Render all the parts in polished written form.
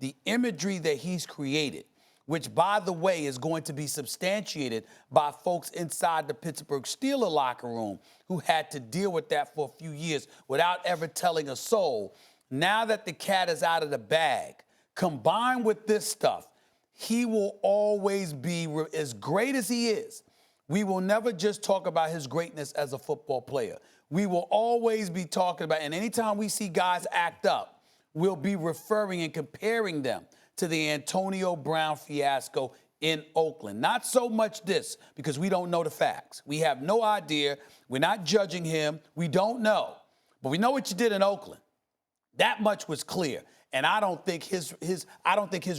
the imagery that he's created, which, by the way, is going to be substantiated by folks inside the Pittsburgh Steelers locker room who had to deal with that for a few years without ever telling a soul. Now that the cat is out of the bag, combined with this stuff, he will always be, as great as he is, we will never just talk about his greatness as a football player. We will always be talking about, and anytime we see guys act up, we'll be referring and comparing them to the Antonio Brown fiasco in Oakland. Not so much this, because we don't know the facts. We have no idea. We're not judging him. We don't know. But we know what you did in Oakland. That much was clear. And I don't think his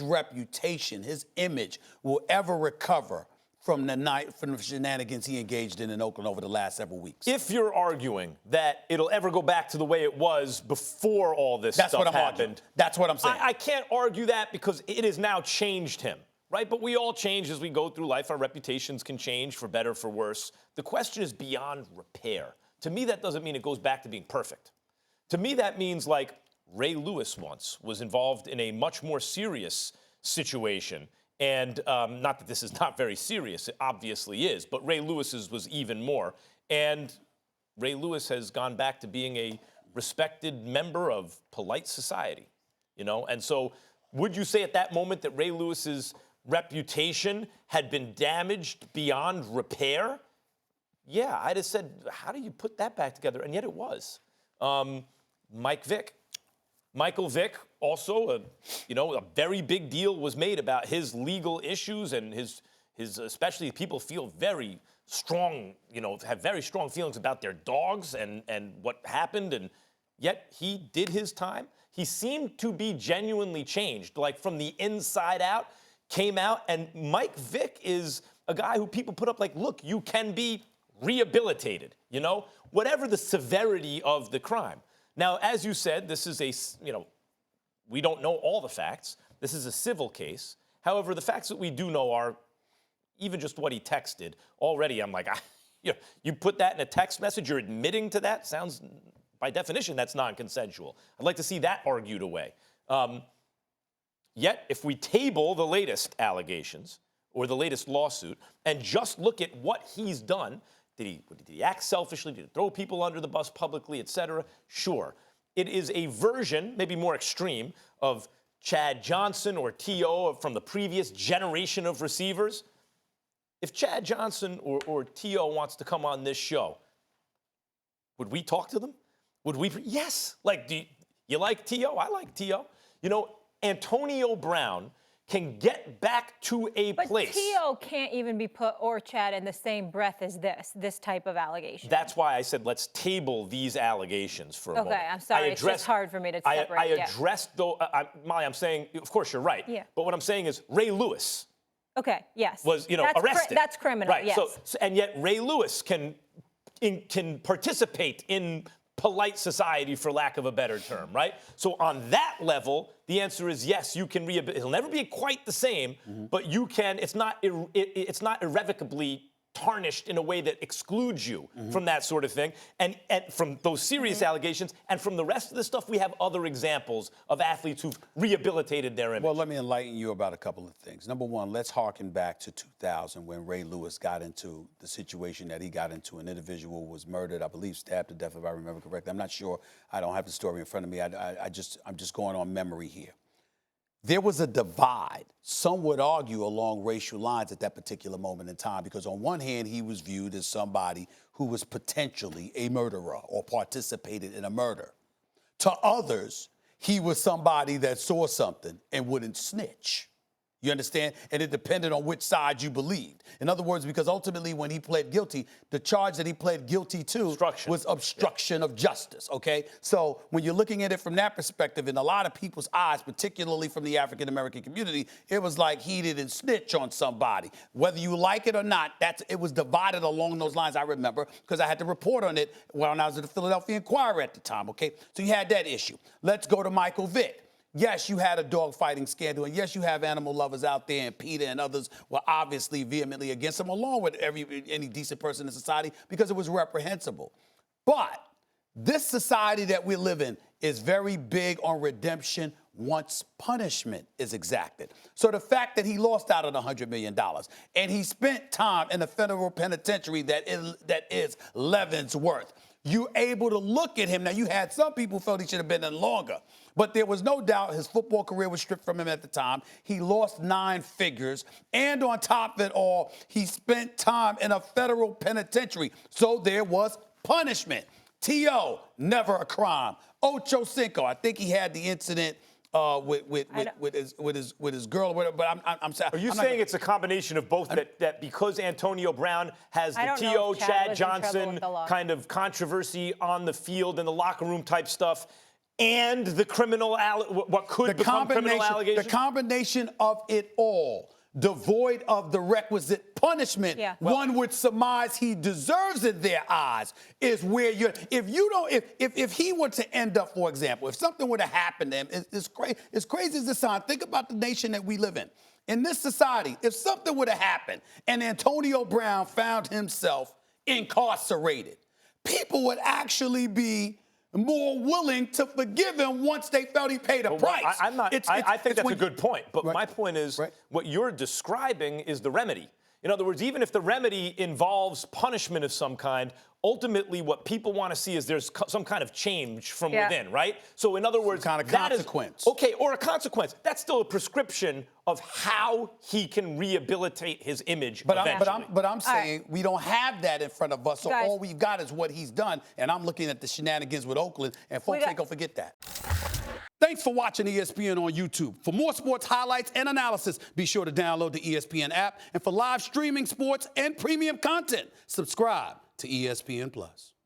reputation, his image will ever recover from the shenanigans he engaged in Oakland over the last several weeks. If you're arguing that it'll ever go back to the way it was before all this stuff happened. Arguing. That's what I'm saying. I can't argue that because it has now changed him, right? But we all change as we go through life. Our reputations can change for better, for worse. The question is beyond repair. To me, that doesn't mean it goes back to being perfect. To me, that means like Ray Lewis once was involved in a much more serious situation. And not that this is not very serious, it obviously is, but Ray Lewis's was even more. And Ray Lewis has gone back to being a respected member of polite society, you know? And so would you say at that moment that Ray Lewis's reputation had been damaged beyond repair? Yeah, I'd have said, how do you put that back together? And yet it was. Michael Vick, also, a very big deal was made about his legal issues and his especially people feel very strong, have very strong feelings about their dogs and what happened, and yet he did his time. He seemed to be genuinely changed, like from the inside out, came out, and Mike Vick is a guy who people put up like, look, you can be rehabilitated, whatever the severity of the crime. Now, as you said, this is we don't know all the facts. This is a civil case. However, the facts that we do know are even just what he texted. Already, I'm like, you put that in a text message, you're admitting to that? Sounds, by definition, that's non-consensual. I'd like to see that argued away. Yet, if we table the latest allegations or the latest lawsuit and just look at what he's done, did he act selfishly? Did he throw people under the bus publicly, et cetera? Sure. It is a version, maybe more extreme, of Chad Johnson or T.O. from the previous generation of receivers. If Chad Johnson or T.O. wants to come on this show, would we talk to them? Would we? Yes. Like, do you like T.O.? I like T.O. Antonio Brown can get back to a place. But T.O. can't even be put, or Chad, in the same breath as this type of allegation. That's why I said let's table these allegations for a moment. Okay, I'm sorry. It's just hard for me to separate. I addressed, though, Molly, I'm saying, of course, you're right. Yeah. But what I'm saying is Ray Lewis was, arrested. That's criminal, right. Yes. So, and yet Ray Lewis can participate in polite society, for lack of a better term, right? So on that level, the answer is yes, you can rehabilitate. It'll never be quite the same, but you can. It's not irrevocably tarnished in a way that excludes you from that sort of thing, and from those serious allegations, and from the rest of the stuff, we have other examples of athletes who've rehabilitated their image. Well, let me enlighten you about a couple of things. Number one, let's harken back to 2000 when Ray Lewis got into the situation that he got into. An individual was murdered, I believe stabbed to death, if I remember correctly. I'm not sure. I don't have the story in front of me. I'm just going on memory here. There was a divide, some would argue, along racial lines at that particular moment in time, because on one hand, he was viewed as somebody who was potentially a murderer or participated in a murder. To others, he was somebody that saw something and wouldn't snitch. You understand? And it depended on which side you believed. In other words, because ultimately when he pled guilty, the charge that he pled guilty to was obstruction of justice, okay? So when you're looking at it from that perspective, in a lot of people's eyes, particularly from the African-American community, it was like he didn't snitch on somebody. Whether you like it or not, it was divided along those lines, I remember, because I had to report on it when I was at the Philadelphia Inquirer at the time, okay? So you had that issue. Let's go to Michael Vick. Yes, you had a dogfighting scandal, and yes, you have animal lovers out there, and PETA and others were obviously vehemently against him, along with any decent person in society, because it was reprehensible. But this society that we live in is very big on redemption once punishment is exacted. So the fact that he lost out on $100 million and he spent time in a federal penitentiary that is Leavenworth, you're able to look at him. Now, you had some people who felt he should have been in longer, but there was no doubt his football career was stripped from him at the time. He lost 9 figures. And on top of it all, he spent time in a federal penitentiary. So there was punishment. T.O., never a crime. Ocho Cinco, I think he had the incident with his girl or whatever, but I'm saying. Are you saying it's a combination of both, that because Antonio Brown has the T.O. Chad Johnson kind of controversy on the field and the locker room type stuff, and the criminal, what could become criminal allegations? The combination of it all, devoid of the requisite punishment, one would surmise he deserves in their eyes, is where if he were to end up, for example, if something were to happen to him, it's crazy as this sounds. Think about the nation that we live in. In this society, if something were to happen and Antonio Brown found himself incarcerated, people would actually be more willing to forgive him once they felt he paid a price. I think that's a good point. But my point is, what you're describing is the remedy. In other words, even if the remedy involves punishment of some kind, ultimately what people want to see is there's some kind of change from within, right? So in other words, some kind of consequence. Okay, or a consequence. That's still a prescription of how he can rehabilitate his image eventually. But I'm saying we don't have that in front of us, so all we've got is what he's done, and I'm looking at the shenanigans with Oakland, and folks ain't gonna forget that. Thanks for watching ESPN on YouTube. For more sports highlights and analysis, be sure to download the ESPN app. And for live streaming sports and premium content, subscribe to ESPN+.